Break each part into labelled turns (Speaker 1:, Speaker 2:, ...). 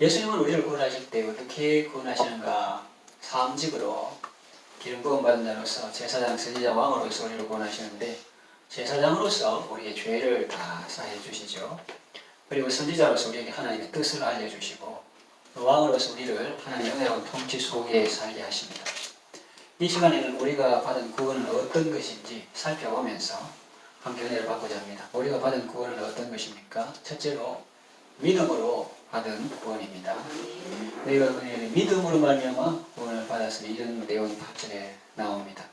Speaker 1: 예수님은 우리를 구원하실 때 어떻게 구원하시는가? 사음직으로 기름 부음 받은 자로서 제사장, 선지자, 왕으로서 우리를 구원하시는데 제사장으로서 우리의 죄를 다 사해 주시죠. 그리고 선지자로서 우리에게 하나님의 뜻을 알려주시고 왕으로서 우리를 하나님의 은혜로운 통치 속에 살게 하십니다. 이 시간에는 우리가 받은 구원은 어떤 것인지 살펴보면서 함께 은혜를 받고자 합니다. 우리가 받은 구원은 어떤 것입니까? 첫째로 믿음으로 받은 구원입니다. 너희가 믿음으로 말미암아 구원을 받았으니 이런 내용이 8절에 나옵니다.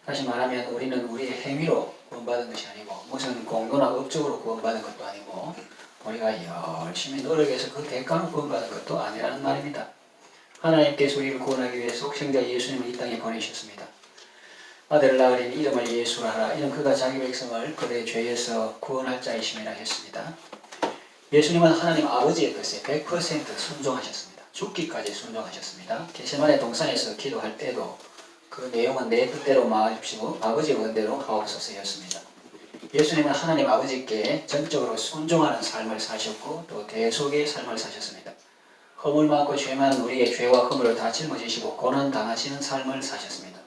Speaker 1: 다시 말하면 우리는 우리의 행위로 구원받은 것이 아니고 무슨 공로나 업적으로 구원받은 것도 아니고 우리가 열심히 노력해서 그 대가로 구원받은 것도 아니라는 말입니다. 하나님께서 우리를 구원하기 위해서 독생자 예수님을 이 땅에 보내셨습니다. 아들을 낳으리니 이름을 예수라 하라. 이는 그가 자기 백성을 그들의 죄에서 구원할 자이심이라 했습니다. 예수님은 하나님 아버지의 뜻에 100% 순종하셨습니다. 죽기까지 순종하셨습니다. 겟세마네 동산에서 기도할 때도 그 내용은 내 뜻대로 마십시고 아버지의 원대로 하옵소서였습니다. 예수님은 하나님 아버지께 전적으로 순종하는 삶을 사셨고 또 대속의 삶을 사셨습니다. 허물 많고 죄 많은 우리의 죄와 허물을 다 짊어지시고 고난 당하시는 삶을 사셨습니다.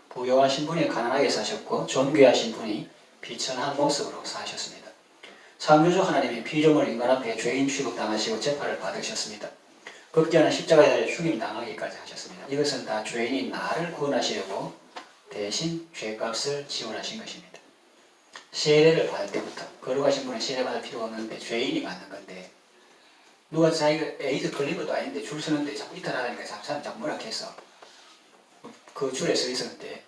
Speaker 1: 부요하신 분이 가난하게 사셨고 존귀하신 분이 비천한 모습으로 사셨습니다. 창조주 하나님이 피조물 인간 앞에 죄인 취급당하시고 재판을 받으셨습니다. 극진한 십자가에 달려 죽임당하기까지 하셨습니다. 이것은 다 죄인인 나를 구원하시려고 대신 죄값을 지원하신 것입니다. 세례를 받을 때부터 거룩하신 분은 세례 받을 필요가 없는데 죄인이 받는 건데 누가 자기가 에이즈 걸린 것도 아닌데 줄 서는데 자꾸 이탈하니까 사람 자꾸 뭐라해서 그 줄에 서 있었는데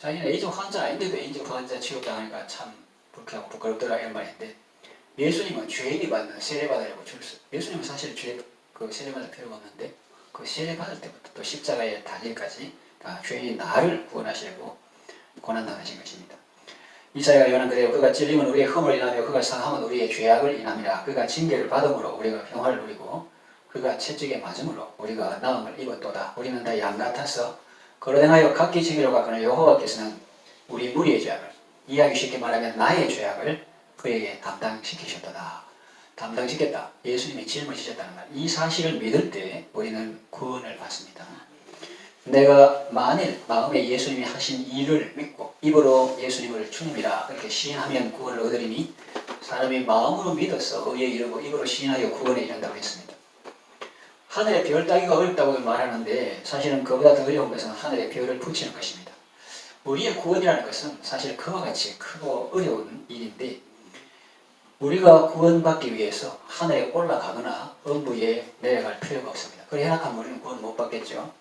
Speaker 1: 자기는 에이즈 환자 아닌데도 에이즈 환자 취급당하니까 참 불쾌하고 부끄럽더라 이런 말인데 예수님은 죄인이 받는 세례 받으려고 줄 서. 예수님은 사실 세례 받을 필요가 없는데 그 세례 받을 때부터 또 십자가에 달릴까지 죄인인 나를 구원하시려고 고난당하신 것입니다. 이사야가 요한 그래요. 그가 찔림은 우리의 흠을 인하며 그가 상함은 우리의 죄악을 인함이라. 그가 징계를 받음으로 우리가 평화를 누리고 그가 채찍에 맞음으로 우리가 나음을 입었도다. 우리는 다 양 같아서 거론하여 각기 징계를 받거늘 여호와께서는 우리 무리의 죄악을 이야기 쉽게 말하면 나의 죄악을 그에게 담당시키셨도다. 담당시켰다. 예수님이 짊어지셨다는 말. 이 사실을 믿을 때 우리는 구원을 받습니다. 내가 만일 마음에 예수님이 하신 일을 믿고 입으로 예수님을 주님이라 그렇게 시인하면 구원을 얻으리니 사람이 마음으로 믿어서 의에 이르고 입으로 시인하여 구원에 이른다고 했습니다. 하늘의 별 따기가 어렵다고 말하는데 사실은 그보다 더 어려운 것은 하늘의 별을 붙이는 것입니다. 우리의 구원이라는 것은 사실 그와 같이 크고 어려운 일인데 우리가 구원받기 위해서 하늘에 올라가거나 음부에 내려갈 필요가 없습니다. 그래 해락하면 우리는 구원 못 받겠죠.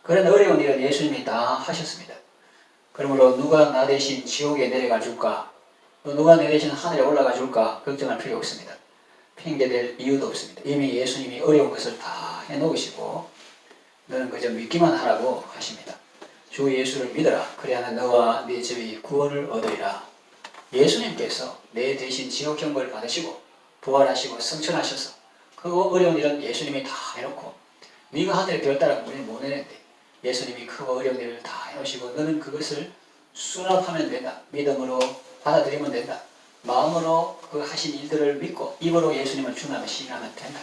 Speaker 1: 그런 어려운 일은 예수님이 다 하셨습니다. 그러므로 누가 나 대신 지옥에 내려가 줄까? 또 누가 내 대신 하늘에 올라가 줄까? 걱정할 필요 없습니다. 핑계댈 이유도 없습니다. 이미 예수님이 어려운 것을 다 해놓으시고 너는 그저 믿기만 하라고 하십니다. 주 예수를 믿어라. 그래야 너와 네 집이 구원을 얻으리라. 예수님께서 내 대신 지옥 형벌을 받으시고 부활하시고 승천하셔서 그 어려운 일은 예수님이 다 해놓고 네가 하늘에 별 따라 우리는 못 내는데 예수님이 크고 어려운 일을 다 해놓으시고 너는 그것을 수납하면 된다. 믿음으로 받아들이면 된다. 마음으로 그 하신 일들을 믿고 입으로 예수님을 주님을 시인하면 된다.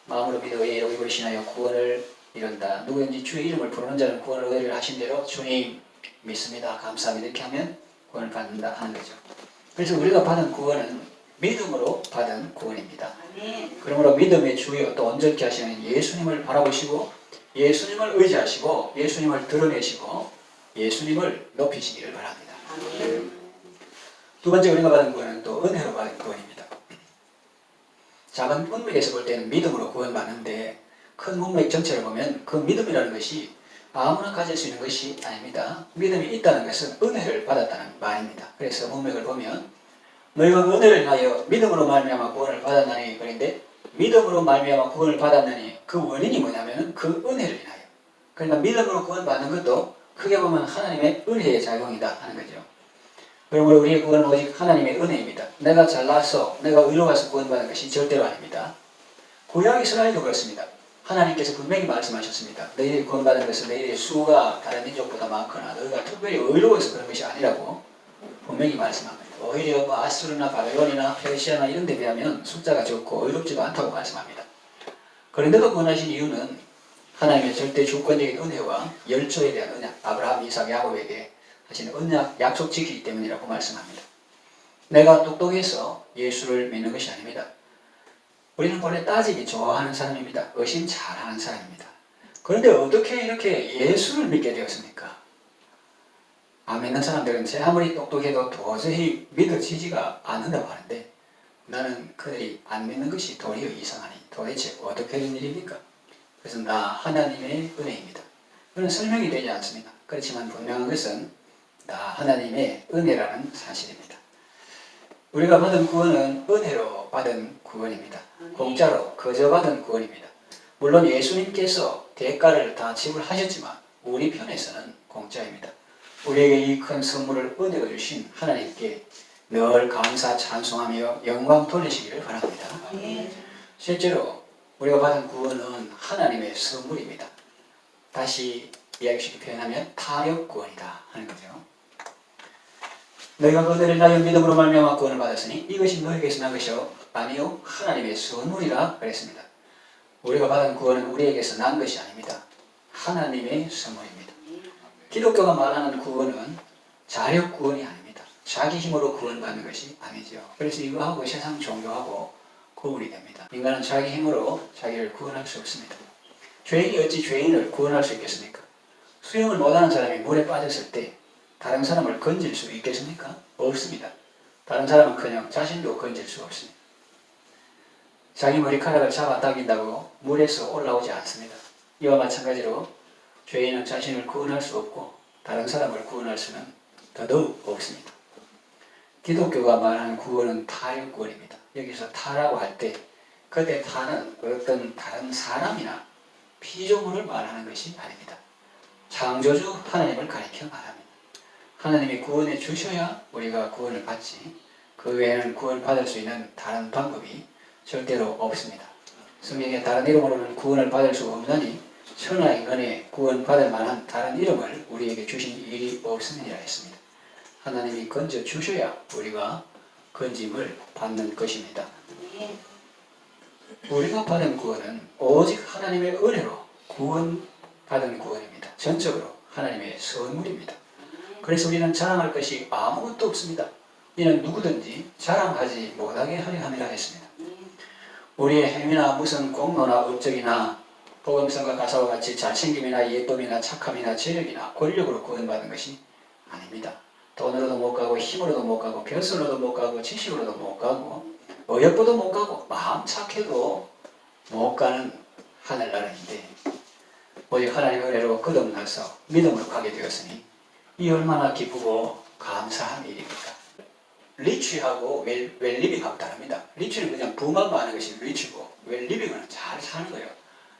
Speaker 1: 마음으로 믿어 의로 입으로 시인하여 구원을 이룬다. 누구든지 주의 이름을 부르는 자는 구원을 얻으리라 하신 대로 주님 믿습니다. 감사합니다. 이렇게 하면 구원을 받는다 하는 거죠. 그래서 우리가 받은 구원은 믿음으로 받은 구원입니다. 그러므로 믿음의 주요 또 온전케 하시는 예수님을 바라보시고 예수님을 의지하시고 예수님을 드러내시고 예수님을 높이시기를 바랍니다. 두 번째 우리가 받은 구원은 또 은혜로 받은 구원입니다. 작은 문맥에서 볼 때는 믿음으로 구원받는데 큰 문맥 전체를 보면 그 믿음이라는 것이 아무나 가질 수 있는 것이 아닙니다. 믿음이 있다는 것은 은혜를 받았다는 말입니다. 그래서 문맥을 보면 너희가 은혜를 인하여 믿음으로 말미암아 구원을 받았나니 그런데 믿음으로 말미암아 구원을 받았나니 그 원인이 뭐냐면 그 은혜를 인하여. 그러니까 믿음으로 구원받는 것도 크게 보면 하나님의 은혜의 작용이다 하는 거죠. 그러므로 우리의 구원은 오직 하나님의 은혜입니다. 내가 잘나서 내가 의로워서 구원받는 것이 절대로 아닙니다. 구약 이스라엘도 그렇습니다. 하나님께서 분명히 말씀하셨습니다. 너희들이 구원받은 것은 너희들의 수가 다른 민족보다 많거나 너희가 특별히 의로워서 그런 것이 아니라고 분명히 말씀합니다. 오히려 아수르나 바벨론이나 페르시아나 이런 데 비하면 숫자가 적고 의롭지도 않다고 말씀합니다. 그런데도 구원하신 이유는 하나님의 절대 주권적인 은혜와 열조에 대한 언약, 아브라함, 이삭, 야곱에게 하신 언약, 약속 지키기 때문이라고 말씀합니다. 내가 똑똑해서 예수를 믿는 것이 아닙니다. 우리는 원래 따지기 좋아하는 사람입니다. 의심 잘하는 사람입니다. 그런데 어떻게 이렇게 예수를 믿게 되었습니까? 안 믿는 사람들은 제 아무리 똑똑해도 도저히 믿어지지가 않는다고 하는데 나는 그들이 안 믿는 것이 도리어 이상하니 도대체 어떻게 된 일입니까? 그래서 나 하나님의 은혜입니다. 그건 설명이 되지 않습니다. 그렇지만 분명한 것은 나 하나님의 은혜라는 사실입니다. 우리가 받은 구원은 은혜로 받은 구원입니다. 공짜로 거저 받은 구원입니다. 물론 예수님께서 대가를 다 지불하셨지만 우리 편에서는 공짜입니다. 우리에게 이 큰 선물을 은혜로 주신 하나님께 늘 감사 찬송하며 영광 돌리시기를 바랍니다. 실제로 우리가 받은 구원은 하나님의 선물입니다. 다시 이야기식으로 표현하면 타력 구원이다 하는 거죠. 너희가 그들을 나의 믿음으로 말미암아 구원을 받았으니 이것이 너에게서 난 것이 아니요 하나님의 선물이라 그랬습니다. 우리가 받은 구원은 우리에게서 난 것이 아닙니다. 하나님의 선물입니다. 기독교가 말하는 구원은 자력 구원이 아닙니다. 자기 힘으로 구원받는 것이 아니죠. 그래서 이거하고 세상 종교하고 구분이 됩니다. 인간은 자기 힘으로 자기를 구원할 수 없습니다. 죄인이 어찌 죄인을 구원할 수 있겠습니까? 수영을 못하는 사람이 물에 빠졌을 때 다른 사람을 건질 수 있겠습니까? 없습니다. 다른 사람은커녕 자신도 건질 수 없습니다. 자기 머리카락을 잡아 당긴다고 물에서 올라오지 않습니다. 이와 마찬가지로 죄인은 자신을 구원할 수 없고 다른 사람을 구원할 수는 더더욱 없습니다. 기독교가 말하는 구원은 타력 구원입니다. 여기서 타라고 할 때 그때 타는 어떤 다른 사람이나 피조물을 말하는 것이 아닙니다. 창조주 하나님을 가리켜 말합니다. 하나님이 구원해 주셔야 우리가 구원을 받지 그 외에는 구원을 받을 수 있는 다른 방법이 절대로 없습니다. 성경에 다른 이름으로는 구원을 받을 수 없나니 천하의 은혜에 구원받을 만한 다른 이름을 우리에게 주신 일이 없음이라 했습니다. 하나님이 건져 주셔야 우리가 건짐을 받는 것입니다. 우리가 받은 구원은 오직 하나님의 은혜로 구원받은 구원입니다. 전적으로 하나님의 선물입니다. 그래서 우리는 자랑할 것이 아무것도 없습니다. 이는 누구든지 자랑하지 못하게 하려 함이라 했습니다. 우리의 행위나 무슨 공로나 업적이나 복음성과 가사와 같이 잘생김이나 예쁨이나 착함이나 재력이나 권력으로 구원받은 것이 아닙니다. 돈으로도 못 가고 힘으로도 못 가고 벼슬로도 못 가고 지식으로도 못 가고 어여쁘도 못 가고 마음 착해도 못 가는 하늘나라인데 오직 하나님의 은혜로 거듭나서 믿음으로 가게 되었으니 이 얼마나 기쁘고 감사한 일입니까? 리치하고 웰리빙하고 다릅니다. 리치는 그냥 부만 많은 것이 리치고 웰리빙은 잘 사는 거예요.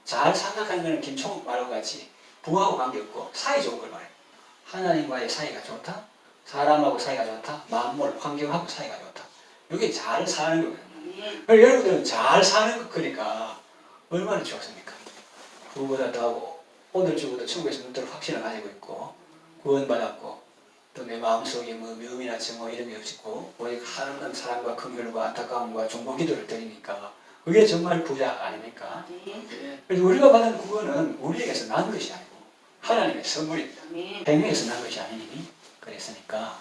Speaker 1: 잘 생각하는 것은 김총욱 말과 같이 부하고 관계없고 사이 좋은 걸 말해요. 하나님과의 사이가 좋다, 사람하고 사이가 좋다, 만물, 환경하고 사이가 좋다. 이게 잘 사는 거예요. 여러분들은 잘 사는 것 그러니까 얼마나 좋습니까? 그거보다 더하고 오늘 죽어도 천국에서 눈뜨는 확신을 가지고 있고 구원받았고 또 내 마음속에 뭐 미움이나 증오 이런 게 없고 오직 하나님 사랑과 긍휼과 안타까움과 중보 기도를 드리니까 그게 정말 부자 아닙니까? 그래서 우리가 받은 구원은 우리에게서 난 것이 아니고 하나님의 선물입니다. 행위에서 난 것이 아니니 그랬으니까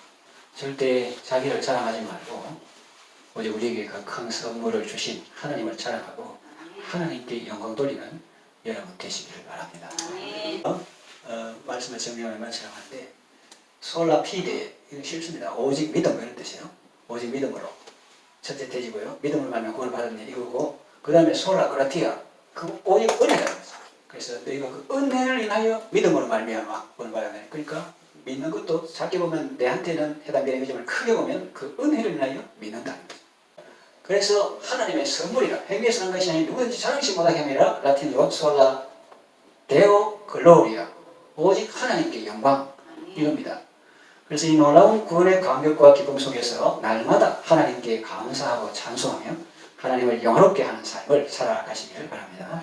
Speaker 1: 절대 자기를 자랑하지 말고 오직 우리에게 그 큰 선물을 주신 하나님을 자랑하고 하나님께 영광 돌리는 여러분 되시기를 바랍니다. 말씀을 정리하면 말씀하는데 솔라 피데 이건 실수입니다. 오직 믿음 이런 뜻이에요. 오직 믿음으로 첫째 돼지고요. 믿음을 말하면 구원을 받았네 이거고 그 다음에 솔라 그라티아 그 오직 은혜라는 거죠. 그래서 너희가 그 은혜를 인하여 믿음으로 말미암아 구원을 받았네. 그러니까 믿는 것도 작게 보면 내한테는 해당되는 거지만 크게 보면 그 은혜를 인하여 믿는다는 거죠. 그래서 하나님의 선물이라 행위에서 난 것이 아닌 누구든지 자랑치 못하게 함이라 라틴어로 솔라 데오 글로리아 오직 하나님께 영광 이겁니다. 그래서 이 놀라운 구원의 감격과 기쁨 속에서 날마다 하나님께 감사하고 찬송하며 하나님을 영화롭게 하는 삶을 살아가시기를 바랍니다.